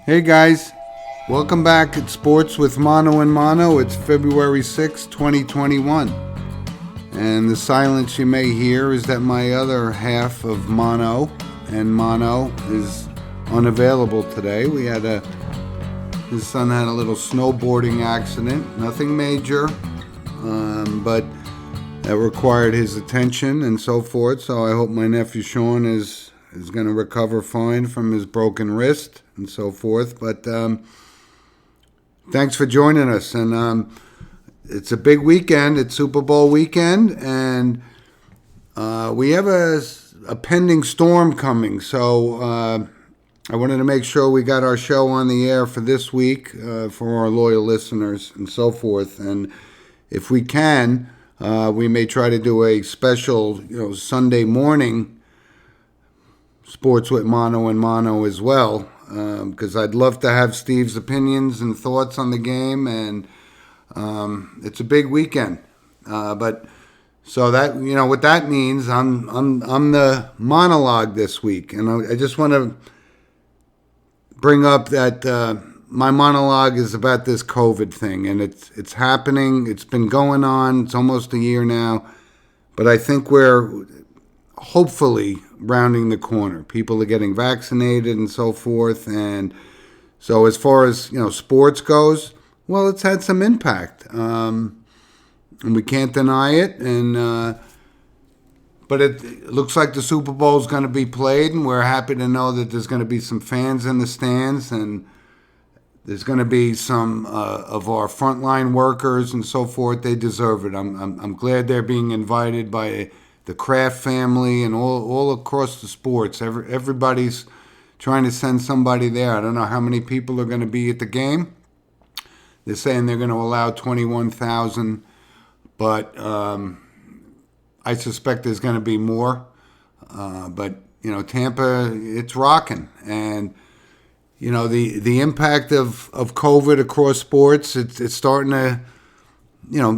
Hey guys, welcome back at Sports with Mono and Mono. It's February 6, 2021. And the silence you may hear is that my other half of Mono and Mono is unavailable today. His son had a little snowboarding accident, nothing major, but that required his attention and so forth. So I hope my nephew Sean is going to recover fine from his broken wrist and so forth. But thanks for joining us. And it's a big weekend. It's Super Bowl weekend, and we have a pending storm coming. So I wanted to make sure we got our show on the air for this week for our loyal listeners and so forth. And if we can, we may try to do a special, Sunday morning Sports with Mono and Mono as well, because I'd love to have Steve's opinions and thoughts on the game, and it's a big weekend. But so that what that means, I'm the monologue this week, and I just want to bring up that my monologue is about this COVID thing, and it's happening. It's been going on. It's almost a year now, but I think we're hopefully rounding the corner. People are getting vaccinated and so forth, and so as far as sports goes, well, it's had some impact, and we can't deny it. And but it looks like the Super Bowl is going to be played, and we're happy to know that there's going to be some fans in the stands, and there's going to be some of our frontline workers and so forth. They deserve it. I'm glad they're being invited by the Kraft family and all across the sports. Everybody's trying to send somebody there. I don't know how many people are going to be at the game. They're saying they're going to allow 21,000, but I suspect there's going to be more. But Tampa, it's rocking, and the impact of COVID across sports, it's starting to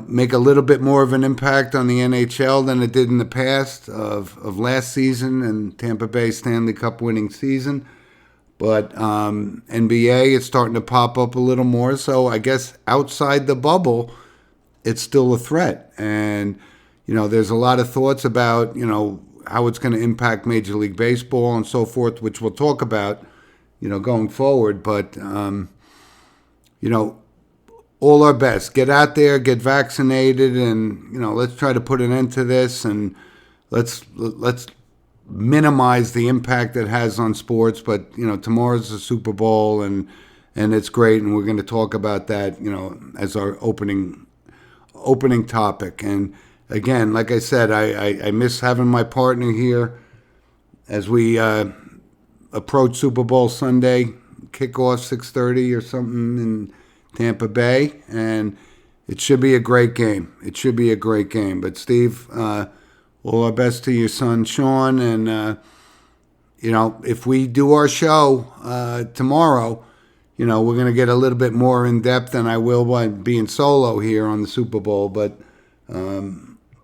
make a little bit more of an impact on the NHL than it did in the past of last season and Tampa Bay Stanley Cup winning season. But NBA, it's starting to pop up a little more. So I guess outside the bubble, it's still a threat. And, there's a lot of thoughts about, how it's going to impact Major League Baseball and so forth, which we'll talk about, going forward. But, all our best. Get out there, get vaccinated, and let's try to put an end to this, and let's minimize the impact it has on sports. But tomorrow's the Super Bowl, and it's great, and we're going to talk about that as our opening topic. And again, like I said, I miss having my partner here as we approach Super Bowl Sunday, kickoff 6:30 or something in Tampa Bay, and it should be a great game. But Steve, all our best to your son Sean, and if we do our show tomorrow, we're going to get a little bit more in depth than I will by being solo here on the Super Bowl. But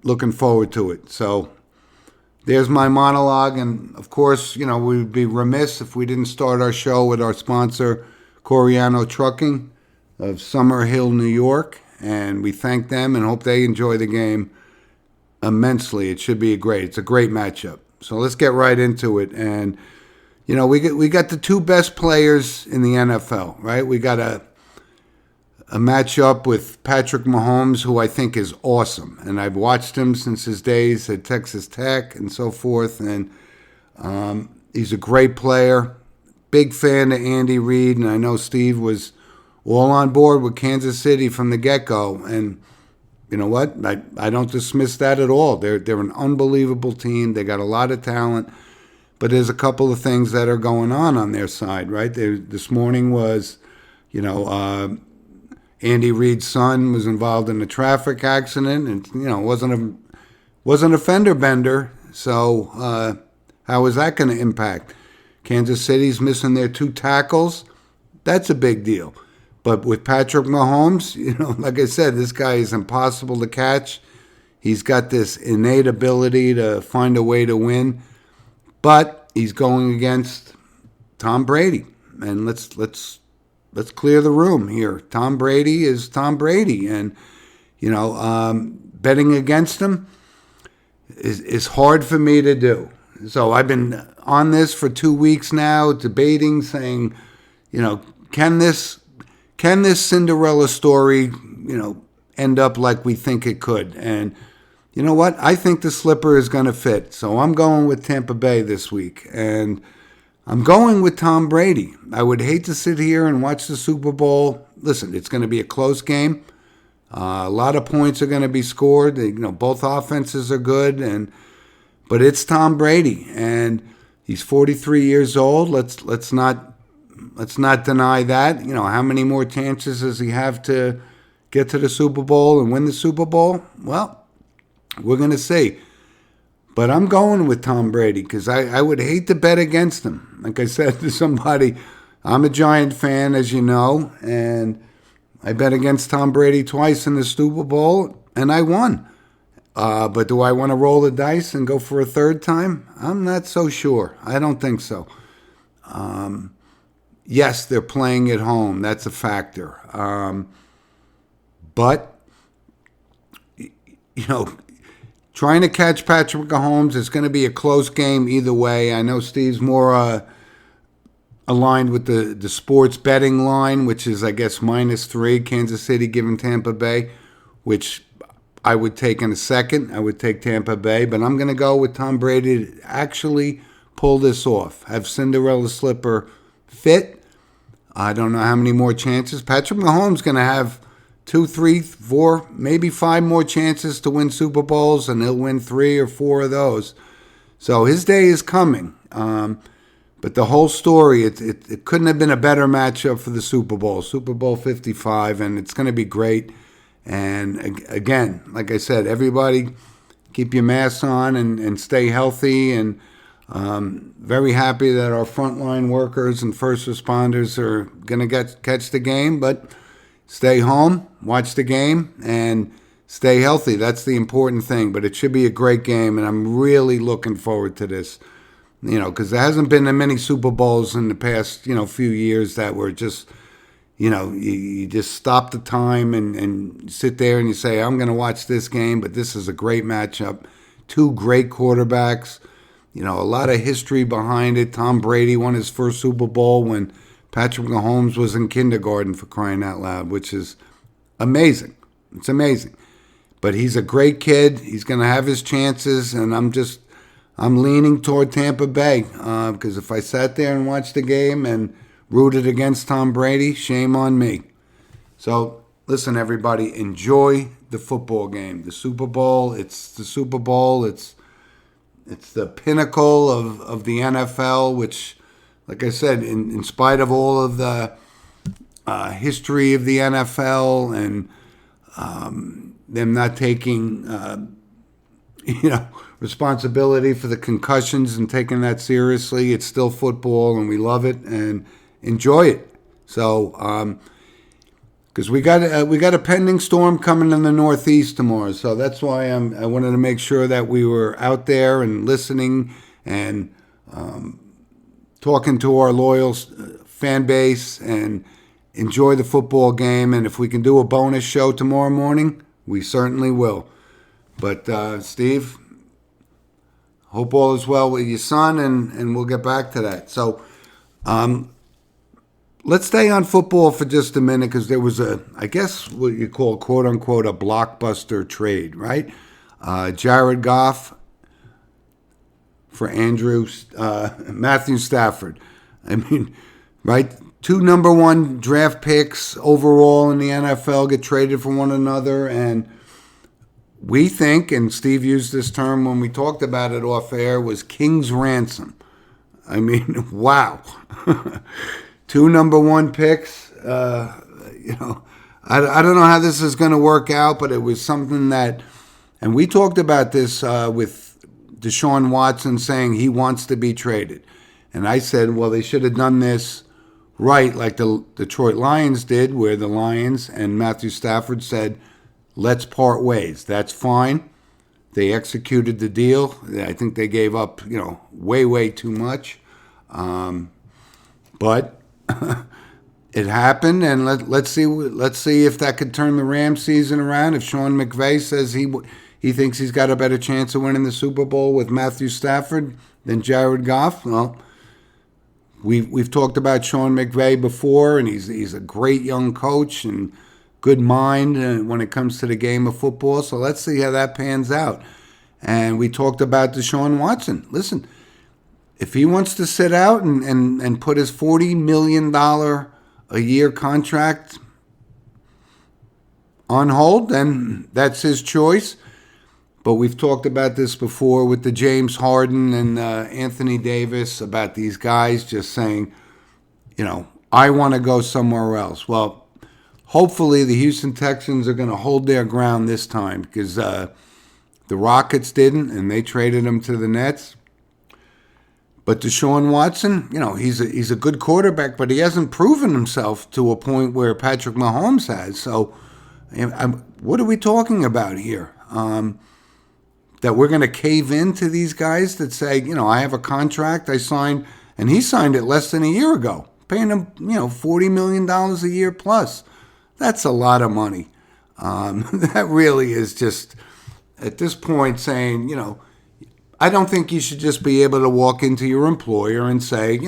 looking forward to it. So there's my monologue, and of course, we would be remiss if we didn't start our show with our sponsor, Coriano Trucking of Summer Hill, New York, and we thank them and hope they enjoy the game immensely. It should be it's a great matchup. So let's get right into it. And we got the two best players in the NFL, right? We got a matchup with Patrick Mahomes, who I think is awesome, and I've watched him since his days at Texas Tech and so forth, and he's a great player. Big fan of Andy Reid, and I know Steve was all on board with Kansas City from the get-go. And you know what? I don't dismiss that at all. They're an unbelievable team. They got a lot of talent. But there's a couple of things that are going on their side, right? This morning was, Andy Reid's son was involved in a traffic accident, and, wasn't a fender bender. So how is that going to impact? Kansas City's missing their two tackles. That's a big deal. But with Patrick Mahomes, like I said, this guy is impossible to catch. He's got this innate ability to find a way to win. But he's going against Tom Brady. and let's clear the room here. Tom Brady is Tom Brady, and betting against him is hard for me to do. So I've been on this for 2 weeks now, debating, saying, can this Cinderella story, end up like we think it could? And you know what? I think the slipper is going to fit. So I'm going with Tampa Bay this week, and I'm going with Tom Brady. I would hate to sit here and watch the Super Bowl. Listen, it's going to be a close game. A lot of points are going to be scored. Both offenses are good, but it's Tom Brady, and he's 43 years old. Let's not deny that. How many more chances does he have to get to the Super Bowl and win the Super Bowl? Well, we're going to see. But I'm going with Tom Brady because I would hate to bet against him. Like I said to somebody, I'm a Giant fan, as you know, and I bet against Tom Brady twice in the Super Bowl, and I won. But do I want to roll the dice and go for a third time? I'm not so sure. I don't think so. Yes, they're playing at home. That's a factor. But, trying to catch Patrick Mahomes, it's going to be a close game either way. I know Steve's more aligned with the sports betting line, which is, I guess, -3, Kansas City giving Tampa Bay, which I would take in a second. I would take Tampa Bay, but I'm going to go with Tom Brady to actually pull this off, have Cinderella slipper fit. I don't know how many more chances. Patrick Mahomes going to have 2, 3, 4, maybe 5 more chances to win Super Bowls, and he'll win 3 or 4 of those. So his day is coming. But the whole story, it couldn't have been a better matchup for the Super Bowl 55, and it's going to be great. And again, like I said, everybody keep your masks on and stay healthy. And very happy that our frontline workers and first responders are going to catch the game. But stay home, watch the game, and stay healthy. That's the important thing. But it should be a great game, and I'm really looking forward to this. Because there hasn't been that many Super Bowls in the past, few years that were just, you just stop the time and sit there and you say, I'm going to watch this game, but this is a great matchup. 2 great quarterbacks, a lot of history behind it. Tom Brady won his first Super Bowl when Patrick Mahomes was in kindergarten, for crying out loud, which is amazing. It's amazing. But he's a great kid. He's going to have his chances, and I'm leaning toward Tampa Bay because if I sat there and watched the game and rooted against Tom Brady, shame on me. So, listen, everybody, enjoy the football game. The Super Bowl, it's the Super Bowl. It's the pinnacle of the NFL, which, like I said, in spite of all of the history of the NFL and them not taking, responsibility for the concussions and taking that seriously, it's still football, and we love it and enjoy it. So, because we got a pending storm coming in the Northeast tomorrow, so that's why I wanted to make sure that we were out there and listening and talking to our loyal fan base and enjoy the football game. And if we can do a bonus show tomorrow morning, we certainly will. But Steve, hope all is well with your son, and we'll get back to that. So let's stay on football for just a minute because there was I guess what you call, quote unquote, a blockbuster trade, right? Jared Goff for Matthew Stafford. I mean, right? 2 number 1 draft picks overall in the NFL get traded for one another, and we think, and Steve used this term when we talked about it off air, was king's ransom. I mean, wow. 2 number 1 picks. I don't know how this is going to work out, but it was something that, and we talked about this with Deshaun Watson saying he wants to be traded. And I said, well, they should have done this right like the Detroit Lions did, where the Lions and Matthew Stafford said, let's part ways. That's fine. They executed the deal. I think they gave up, way, way too much. But it happened, and let's see if that could turn the Rams season around. If Sean McVay says he thinks he's got a better chance of winning the Super Bowl with Matthew Stafford than Jared Goff, well, we've talked about Sean McVay before, and he's a great young coach and good mind when it comes to the game of football. So let's see how that pans out. And we talked about Deshaun Watson. Listen, if he wants to sit out and put his $40 million a year contract on hold, then that's his choice. But we've talked about this before with the James Harden and Anthony Davis about these guys just saying, I want to go somewhere else. Well, hopefully the Houston Texans are going to hold their ground this time because the Rockets didn't, and they traded him to the Nets. But Deshaun Watson, he's a good quarterback, but he hasn't proven himself to a point where Patrick Mahomes has. So what are we talking about here? That we're going to cave in to these guys that say, I have a contract I signed, and he signed it less than a year ago, paying him, $40 million a year plus. That's a lot of money. That really is just, at this point, saying, I don't think you should just be able to walk into your employer and say,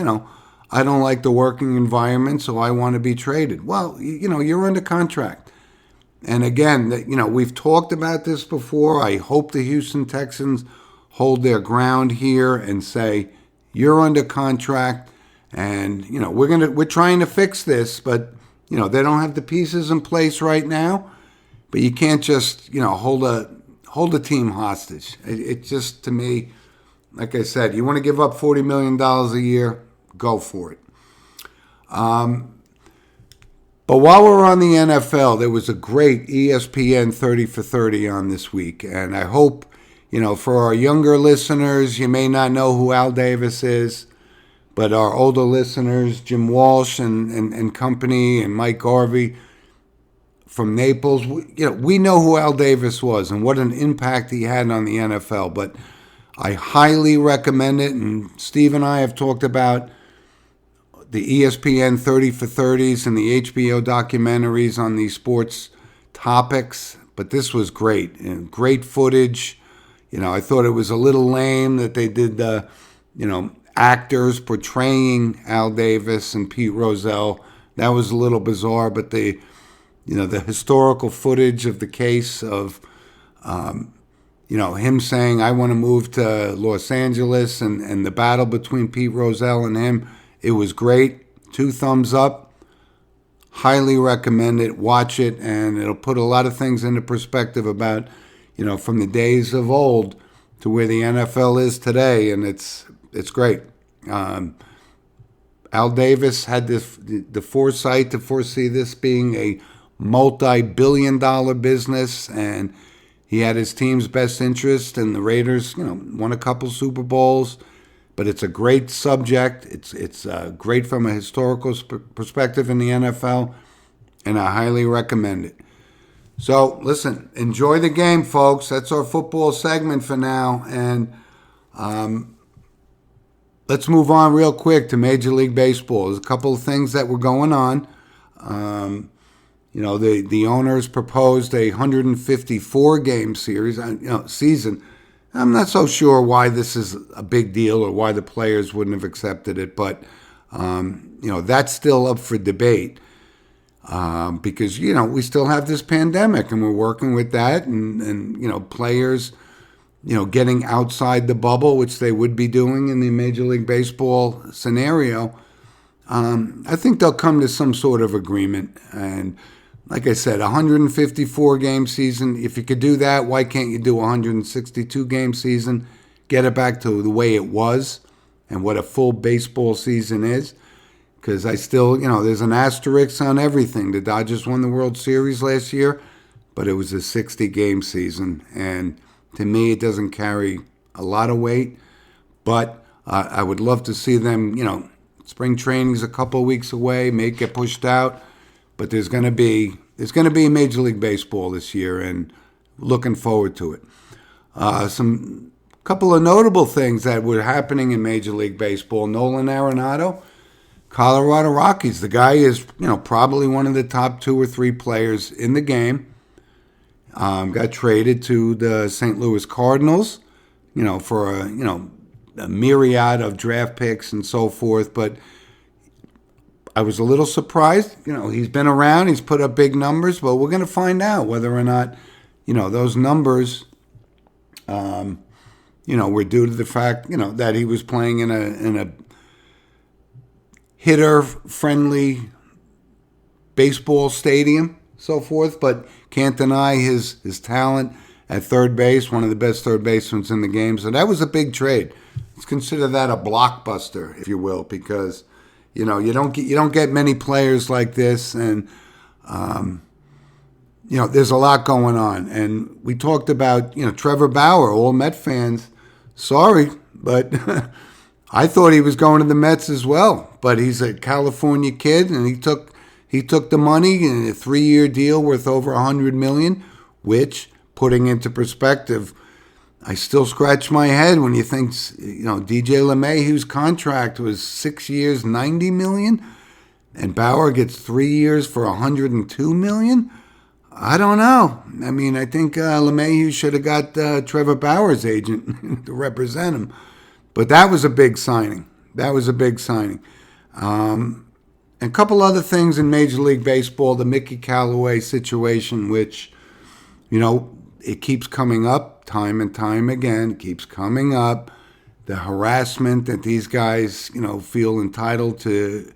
I don't like the working environment, so I want to be traded. Well, you're under contract. And again, we've talked about this before. I hope the Houston Texans hold their ground here and say, you're under contract, and we're trying to fix this, but they don't have the pieces in place right now. But you can't just hold a team hostage. It just, to me, like I said, you want to give up $40 million a year, go for it. But while we're on the NFL, there was a great ESPN 30 for 30 on this week. And I hope, for our younger listeners, you may not know who Al Davis is, but our older listeners, Jim Walsh and company and Mike Garvey from Naples, we know who Al Davis was and what an impact he had on the NFL. But I highly recommend it. And Steve and I have talked about the ESPN 30 for 30s and the HBO documentaries on these sports topics, but this was great, and great footage. I thought it was a little lame that they did the, actors portraying Al Davis and Pete Rozelle. That was a little bizarre, but the historical footage of the case of, him saying, I want to move to Los Angeles, and the battle between Pete Rozelle and him, it was great. 2 thumbs up. Highly recommend it. Watch it, and it'll put a lot of things into perspective about, from the days of old to where the NFL is today, and it's great. Al Davis had the foresight to foresee this being a multi-billion-dollar business, and he had his team's best interest, and the Raiders, won a couple Super Bowls. But it's a great subject. It's great from a historical perspective in the NFL, and I highly recommend it. So, listen, enjoy the game, folks. That's our football segment for now. And let's move on real quick to Major League Baseball. There's a couple of things that were going on. The owners proposed a 154-game season. I'm not so sure why this is a big deal or why the players wouldn't have accepted it, but that's still up for debate because we still have this pandemic and we're working with that, and players getting outside the bubble, which they would be doing in the Major League Baseball scenario. I think they'll come to some sort of agreement. And like I said, 154-game season. If you could do that, why can't you do a 162-game season? Get it back to the way it was and what a full baseball season is. Because I still, there's an asterisk on everything. The Dodgers won the World Series last year, but it was a 60-game season. And to me, it doesn't carry a lot of weight. But I would love to see them, spring training's a couple of weeks away, may get pushed out. But there's going to be Major League Baseball this year, and looking forward to it. Some couple of notable things that were happening in Major League Baseball. Nolan Arenado Colorado Rockies. The guy is, probably one of the top 2 or 3 players in the game. Got traded to the St. Louis Cardinals, for a myriad of draft picks and so forth. But I was a little surprised. He's been around. He's put up big numbers, but we're going to find out whether or not, those numbers, were due to the fact, that he was playing in a hitter-friendly baseball stadium, so forth. But can't deny his talent at third base, one of the best third basemen in the game. So that was a big trade. Let's consider that a blockbuster, if you will, because you don't get many players like this, and there's a lot going on. And we talked about Trevor Bauer. All Met fans, sorry, but I thought he was going to the Mets as well. But he's a California kid, and he took the money in a 3-year deal worth over $100 million, which, putting into perspective, I still scratch my head when you think, DJ LeMahieu's contract was 6 years, $90 million, and Bauer gets 3 years for $102 million. I don't know. I mean, I think LeMahieu should have got Trevor Bauer's agent to represent him. But that was a big signing. And a couple other things in Major League Baseball, the Mickey Callaway situation, which, it keeps coming up time and time again. It keeps coming up. The harassment that these guys, feel entitled to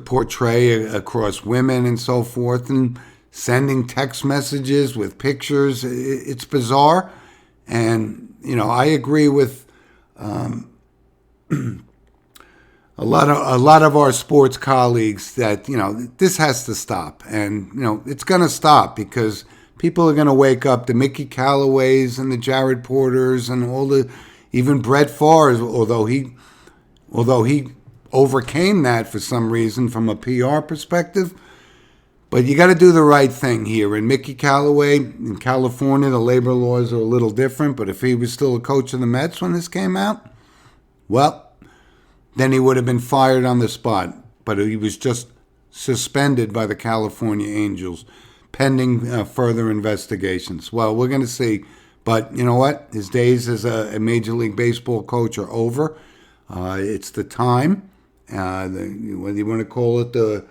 portray across women and so forth, and sending text messages with pictures. It's bizarre. And, I agree with a lot of our sports colleagues that, this has to stop. And, it's going to stop because people are going to wake up. The Mickey Callaways and the Jared Porters and even Brett Favre, although he overcame that for some reason from a PR perspective. But you got to do the right thing here. And Mickey Callaway, in California, the labor laws are a little different. But if he was still a coach of the Mets when this came out, well, then he would have been fired on the spot. But he was just suspended by the California Angels, pending further investigations. Well, we're going to see. But you know what? His days as a Major League Baseball coach are over. It's the time. Whether you want to call it the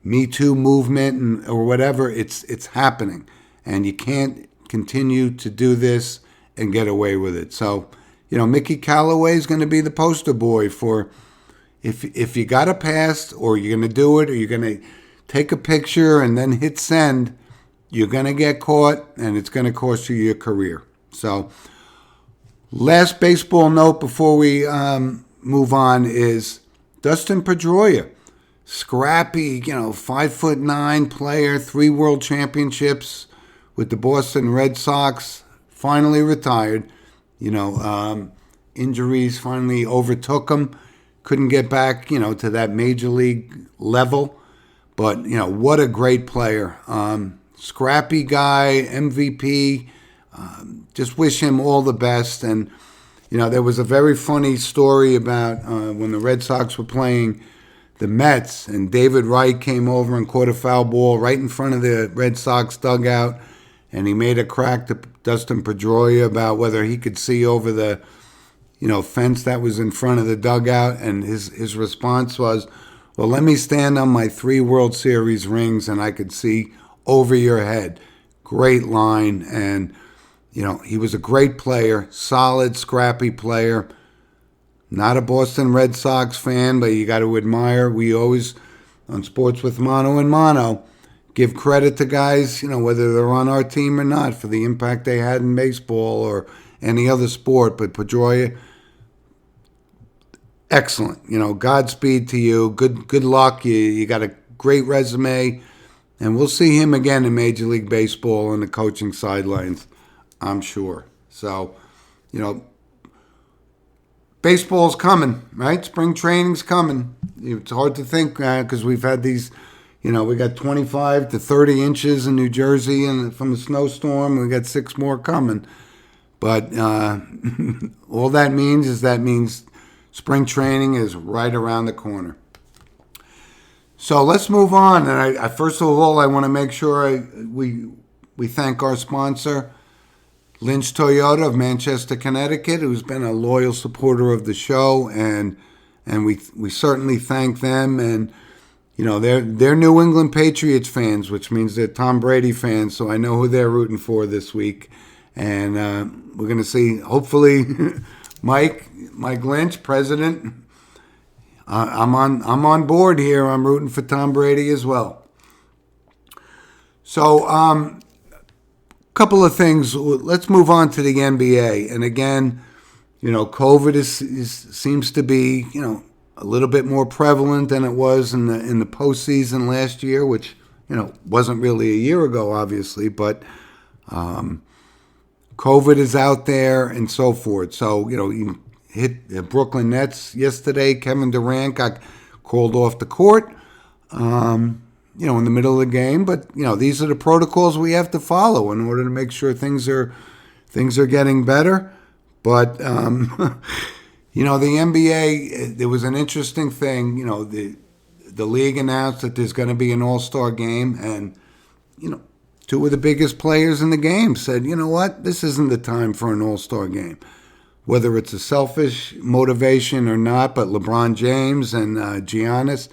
Me Too movement or whatever, it's happening. And you can't continue to do this and get away with it. So, Mickey Callaway is going to be the poster boy for if you got a pass or you're going to do it or you're going to take a picture and then hit send, you're going to get caught and it's going to cost you your career. So, last baseball note before we move on is Dustin Pedroia. Scrappy, 5'9" player, 3 world championships with the Boston Red Sox, finally retired. Injuries finally overtook him. Couldn't get back, to that major league level. But, what a great player. Scrappy guy, MVP. Just wish him all the best. And, there was a very funny story about when the Red Sox were playing the Mets, and David Wright came over and caught a foul ball right in front of the Red Sox dugout, and he made a crack to Dustin Pedroia about whether he could see over the, fence that was in front of the dugout, and his response was, well, let me stand on my 3 World Series rings and I could see over your head. Great line, and, he was a great player, solid, scrappy player. Not a Boston Red Sox fan, but you got to admire. We always, on Sports with Mono and Mono, give credit to guys, whether they're on our team or not, for the impact they had in baseball or any other sport. But Pedroia, excellent. Godspeed to you. Good luck. You got a great resume. And we'll see him again in Major League Baseball on the coaching sidelines, I'm sure. So, baseball's coming, right? Spring training's coming. It's hard to think because we've had these, we got 25 to 30 inches in New Jersey and from a snowstorm. We got 6 more coming. But all that means is spring training is right around the corner. So let's move on. And I first of all, I want to make sure we thank our sponsor, Lynch Toyota of Manchester, Connecticut, who's been a loyal supporter of the show, and we certainly thank them. And they're New England Patriots fans, which means they're Tom Brady fans. So I know who they're rooting for this week, and we're going to see hopefully Mike Lynch, president. I'm on board here. I'm rooting for Tom Brady as well. So, couple of things. Let's move on to the NBA. And again, COVID seems to be a little bit more prevalent than it was in the postseason last year, which wasn't really a year ago, obviously, but COVID is out there and so forth. So you hit the Brooklyn Nets yesterday. Kevin Durant got called off the court. In the middle of the game, but these are the protocols we have to follow in order to make sure things are getting better. But the NBA, there was an interesting thing. The league announced that there's going to be an All-Star game, and two of the biggest players in the game said, you know what, this isn't the time for an All-Star game. Whether it's a selfish motivation or not, but LeBron James and Giannis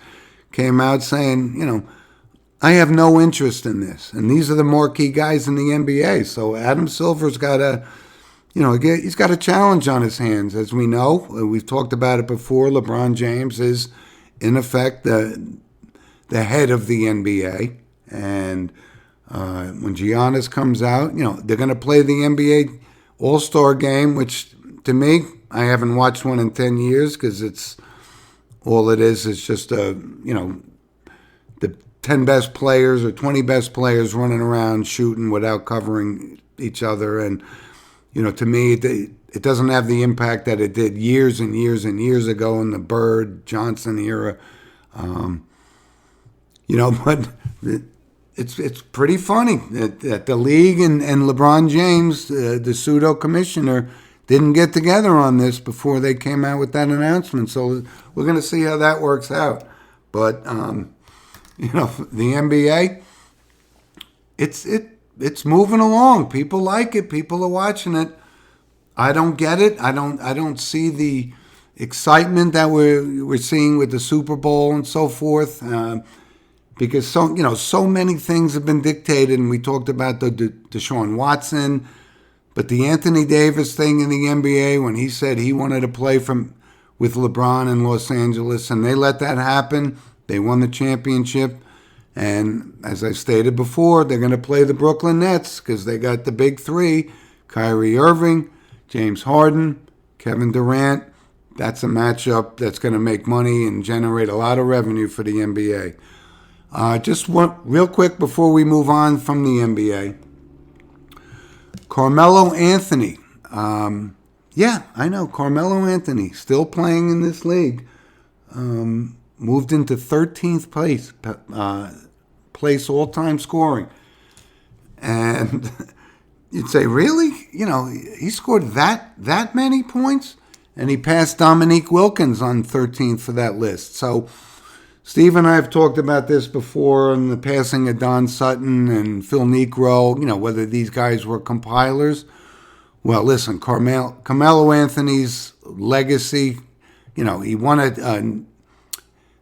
came out saying, I have no interest in this. And these are the marquee guys in the NBA. So Adam Silver's got he's got a challenge on his hands. As we know, we've talked about it before. LeBron James is, in effect, the head of the NBA. And when Giannis comes out, they're going to play the NBA All-Star game, which to me, I haven't watched one in 10 years because it's all it is just the 10 best players or 20 best players running around shooting without covering each other. And, to me, it doesn't have the impact that it did years and years and years ago in the Bird, Johnson era. But it's pretty funny that the league and LeBron James, the pseudo commissioner, didn't get together on this before they came out with that announcement. So we're going to see how that works out. But, the NBA, it's moving along. People like it. People are watching it. I don't get it. I don't see the excitement that we're seeing with the Super Bowl and so forth. Because so many things have been dictated, and we talked about the Deshaun Watson, but the Anthony Davis thing in the NBA when he said he wanted to play with LeBron in Los Angeles, and they let that happen. They won the championship, and as I stated before, they're going to play the Brooklyn Nets because they got the big three: Kyrie Irving, James Harden, Kevin Durant. That's a matchup that's going to make money and generate a lot of revenue for the NBA. Just one real quick before we move on from the NBA. Carmelo Anthony. Yeah, I know. Carmelo Anthony, still playing in this league. Moved into 13th place all-time scoring. And you'd say, really? He scored that many points? And he passed Dominique Wilkins on 13th for that list. So Steve and I have talked about this before in the passing of Don Sutton and Phil Niekro, whether these guys were compilers. Well, listen, Carmelo Anthony's legacy, he won a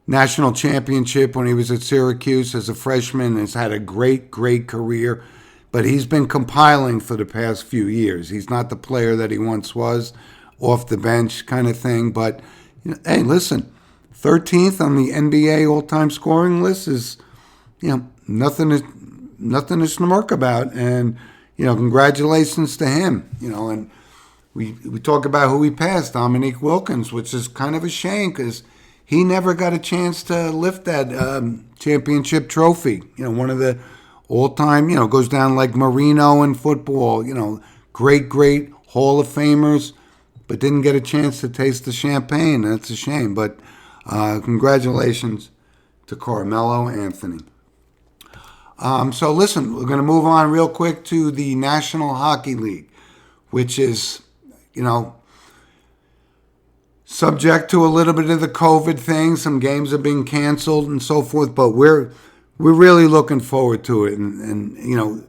national championship when he was at Syracuse as a freshman, has had a great career, but he's been compiling for the past few years. He's not the player that he once was, off the bench kind of thing, but, hey, listen, 13th on the NBA all-time scoring list is, nothing to smirk about. And, congratulations to him. And we talk about who he passed, Dominique Wilkins, which is kind of a shame because he never got a chance to lift that championship trophy. One of the all-time, goes down like Marino in football, great Hall of Famers, but didn't get a chance to taste the champagne. That's a shame. But congratulations to Carmelo Anthony. So listen, we're going to move on real quick to the National Hockey League, which is, subject to a little bit of the COVID thing. Some games are being canceled and so forth, but we're really looking forward to it. And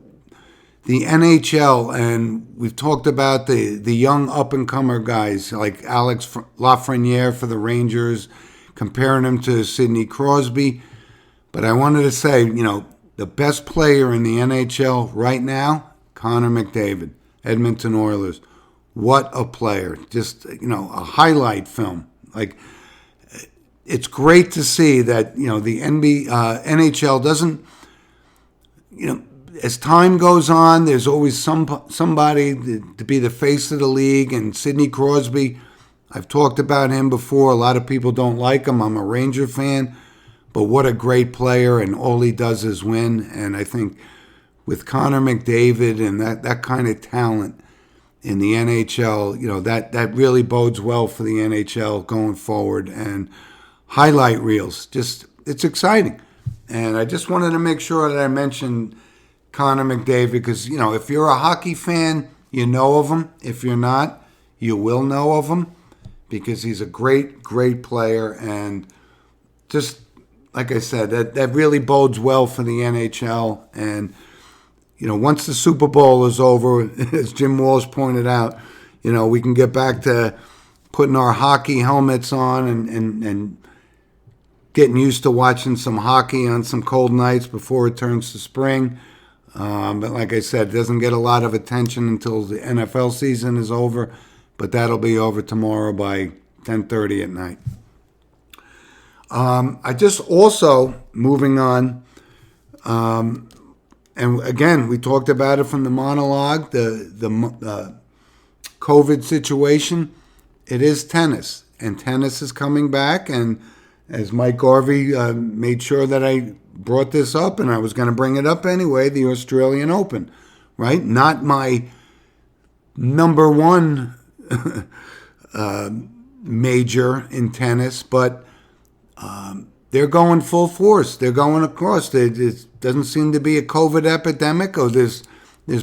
the NHL, and we've talked about the young up-and-comer guys like Alex Lafreniere for the Rangers, comparing him to Sidney Crosby. But I wanted to say, the best player in the NHL right now, Connor McDavid, Edmonton Oilers. What a player. Just, a highlight film. Like, it's great to see that, the NHL doesn't, as time goes on, there's always somebody to be the face of the league. And Sidney Crosby, I've talked about him before. A lot of people don't like him. I'm a Ranger fan. But what a great player, and all he does is win. And I think with Connor McDavid and that kind of talent in the NHL, that really bodes well for the NHL going forward. And highlight reels, it's exciting. And I just wanted to make sure that I mentioned Connor McDavid because, if you're a hockey fan, you know of him. If you're not, you will know of him because he's a great, great player. And just like I said, that really bodes well for the NHL. And, once the Super Bowl is over, as Jim Walsh pointed out, we can get back to putting our hockey helmets on and getting used to watching some hockey on some cold nights before it turns to spring. But like I said, it doesn't get a lot of attention until the NFL season is over. But that'll be over tomorrow by 10:30 at night. I just also, moving on, and again, we talked about it from the monologue, the COVID situation. It is tennis, and tennis is coming back. And as Mike Garvey made sure that I brought this up, and I was going to bring it up anyway, the Australian Open, right? Not my number one major in tennis, but they're going full force. They're going across. There doesn't seem to be a COVID epidemic, or there's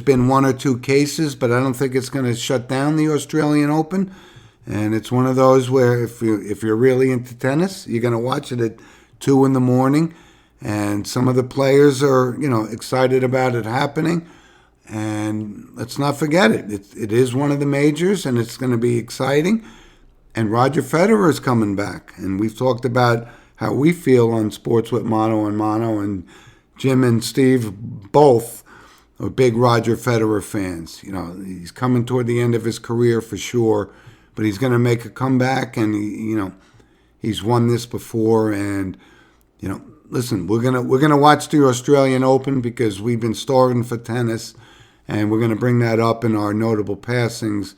been one or two cases, but I don't think it's going to shut down the Australian Open. And it's one of those where if you're really into tennis, you're going to watch it at 2 a.m. And some of the players are, excited about it happening. And let's not forget it. It is one of the majors, and it's going to be exciting. And Roger Federer is coming back. And we've talked about how we feel on Sports with Mano and Mano. And Jim and Steve both are big Roger Federer fans. He's coming toward the end of his career for sure. But he's going to make a comeback, and he's won this before. And listen, we're gonna watch the Australian Open because we've been starving for tennis, and we're gonna bring that up in our notable passings.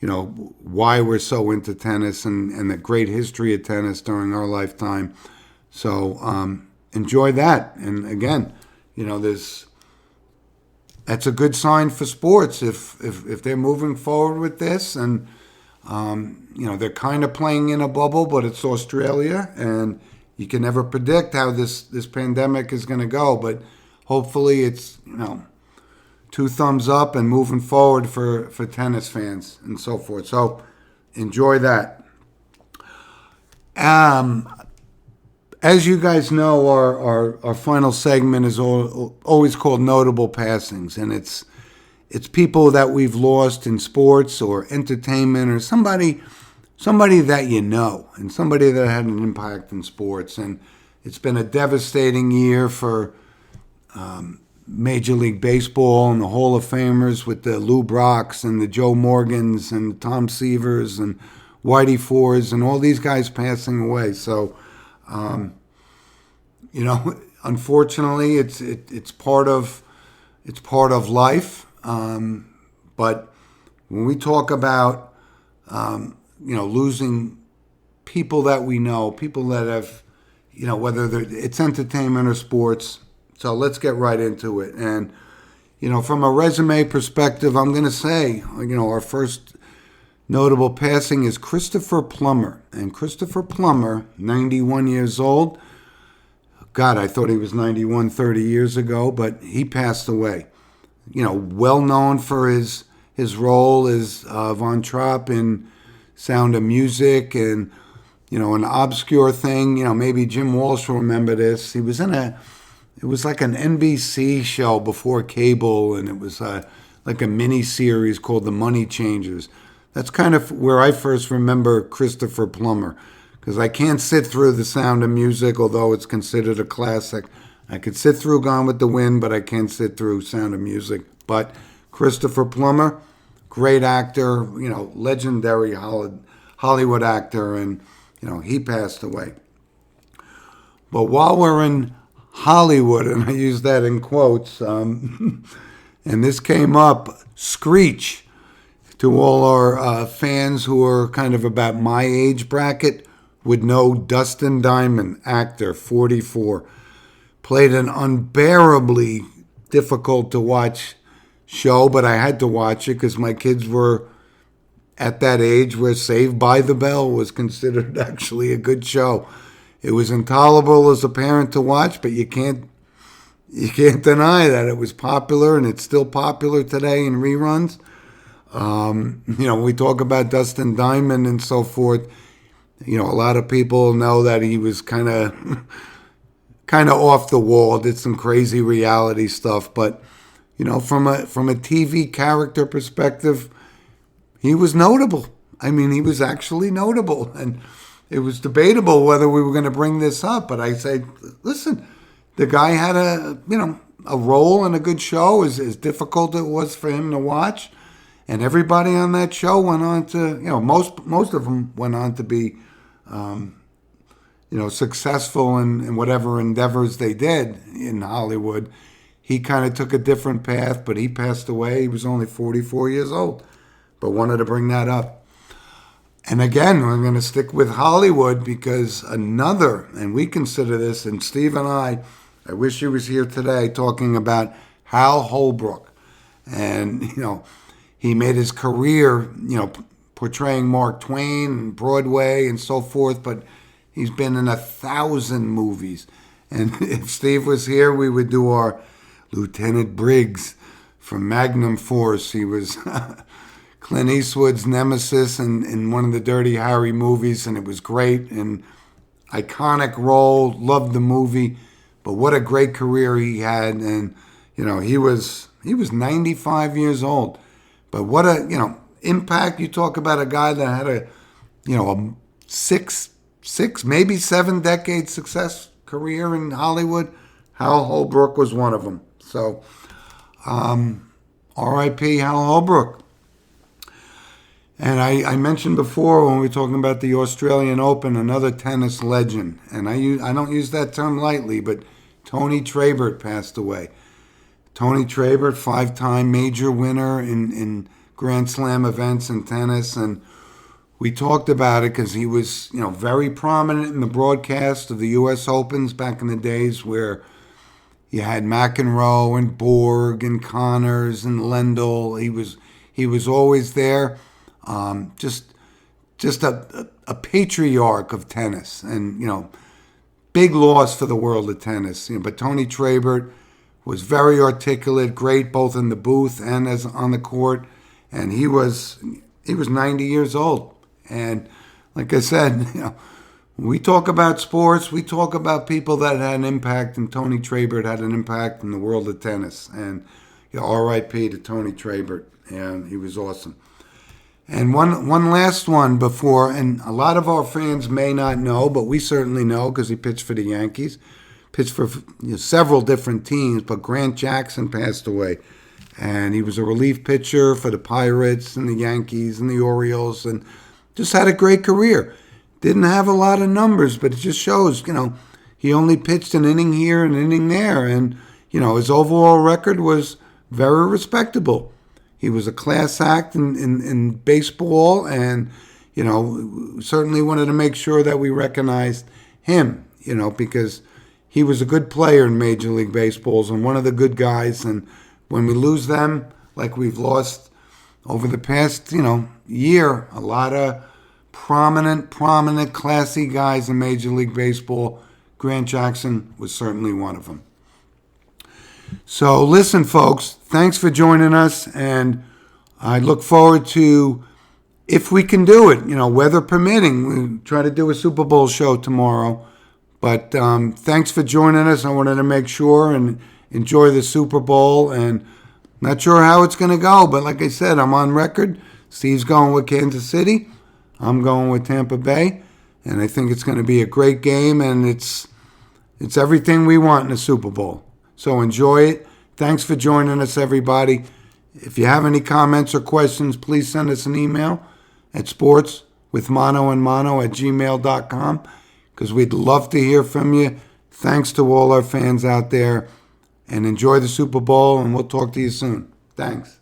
Why we're so into tennis and the great history of tennis during our lifetime. So enjoy that. And again, that's a good sign for sports if they're moving forward with this. And they're kind of playing in a bubble, but it's Australia, and you can never predict how this pandemic is going to go. But hopefully it's, 2 thumbs up and moving forward for tennis fans and so forth. So enjoy that. As you guys know, our final segment is always called Notable Passings, and it's people that we've lost in sports or entertainment, or somebody that and somebody that had an impact in sports. And it's been a devastating year for Major League Baseball and the Hall of Famers with the Lou Brocks and the Joe Morgans and Tom Seavers and Whitey Fords and all these guys passing away. So, unfortunately, it's part of life. But when we talk about, losing people that we know, people that have, whether it's entertainment or sports. So let's get right into it. And, from a resume perspective, I'm going to say, our first notable passing is Christopher Plummer. And Christopher Plummer, 91 years old. God, I thought he was 91 30 years ago, but he passed away. Well known for his role as Von Trapp in Sound of Music, and an obscure thing. Maybe Jim Walsh will remember this. He was it was like an NBC show before cable, and it was like a mini series called The Money Changers. That's kind of where I first remember Christopher Plummer, because I can't sit through The Sound of Music, although it's considered a classic. I could sit through Gone with the Wind, but I can't sit through Sound of Music. But Christopher Plummer, great actor, legendary Hollywood actor, and he passed away. But while we're in Hollywood, and I use that in quotes, and this came up, Screech, to all our fans who are kind of about my age bracket, would know Dustin Diamond, actor, 44. Played an unbearably difficult to watch show, but I had to watch it because my kids were at that age where Saved by the Bell was considered actually a good show. It was intolerable as a parent to watch, but you can't deny that it was popular, and it's still popular today in reruns. We talk about Dustin Diamond and so forth. A lot of people know that he was kind of off the wall, did some crazy reality stuff, but from a TV character perspective, he was notable. I mean, he was actually notable, and it was debatable whether we were going to bring this up, but I said, listen, the guy had a role in a good show, as difficult it was for him to watch, and everybody on that show went on to, most of them went on to be, successful in whatever endeavors they did in Hollywood. He kind of took a different path, but he passed away. He was only 44 years old, but wanted to bring that up. And again, we're going to stick with Hollywood because and we consider this, and Steve and I wish he was here today, talking about Hal Holbrook. And, he made his career, portraying Mark Twain and Broadway and so forth, but he's been in 1,000 movies. And if Steve was here, we would do our Lieutenant Briggs from Magnum Force. He was Clint Eastwood's nemesis in one of the Dirty Harry movies, and it was great. And iconic role, loved the movie. But what a great career he had. And, he was 95 years old. But what a, impact. You talk about a guy that had a six, maybe 7 decade success career in Hollywood. Hal Holbrook was one of them. So, R.I.P. Hal Holbrook. And I mentioned before when we were talking about the Australian Open, another tennis legend. And I don't use that term lightly, but Tony Trabert passed away. Tony Trabert, 5-time major winner in Grand Slam events in tennis. And we talked about it because he was, very prominent in the broadcast of the U.S. Opens back in the days where you had McEnroe and Borg and Connors and Lendl. He was always there. Just a patriarch of tennis, and big loss for the world of tennis. But Tony Trabert was very articulate, great both in the booth and as on the court, and he was 90 years old. And like I said, when we talk about sports, we talk about people that had an impact, and Tony Trabert had an impact in the world of tennis. And R.I.P. to Tony Trabert, and he was awesome. And one last one before, and a lot of our fans may not know, but we certainly know because he pitched for the Yankees, pitched for several different teams, but Grant Jackson passed away. And he was a relief pitcher for the Pirates and the Yankees and the Orioles, and just had a great career. Didn't have a lot of numbers, but it just shows, he only pitched an inning here, an inning there, and, his overall record was very respectable. He was a class act in baseball, and, certainly wanted to make sure that we recognized him, because he was a good player in Major League Baseball and one of the good guys. And when we lose them, like we've lost over the past, year, a lot of prominent, classy guys in Major League Baseball, Grant Jackson was certainly one of them. So listen, folks, thanks for joining us, and I look forward to if we can do it, weather permitting, we try to do a Super Bowl show tomorrow. But thanks for joining us. I wanted to make sure and enjoy the Super Bowl. And not sure how it's going to go, but like I said, I'm on record. Steve's going with Kansas City. I'm going with Tampa Bay. And I think it's going to be a great game, and it's everything we want in a Super Bowl. So enjoy it. Thanks for joining us, everybody. If you have any comments or questions, please send us an email at sportswithmanoandmano@gmail.com, because we'd love to hear from you. Thanks to all our fans out there, and enjoy the Super Bowl, and we'll talk to you soon. Thanks.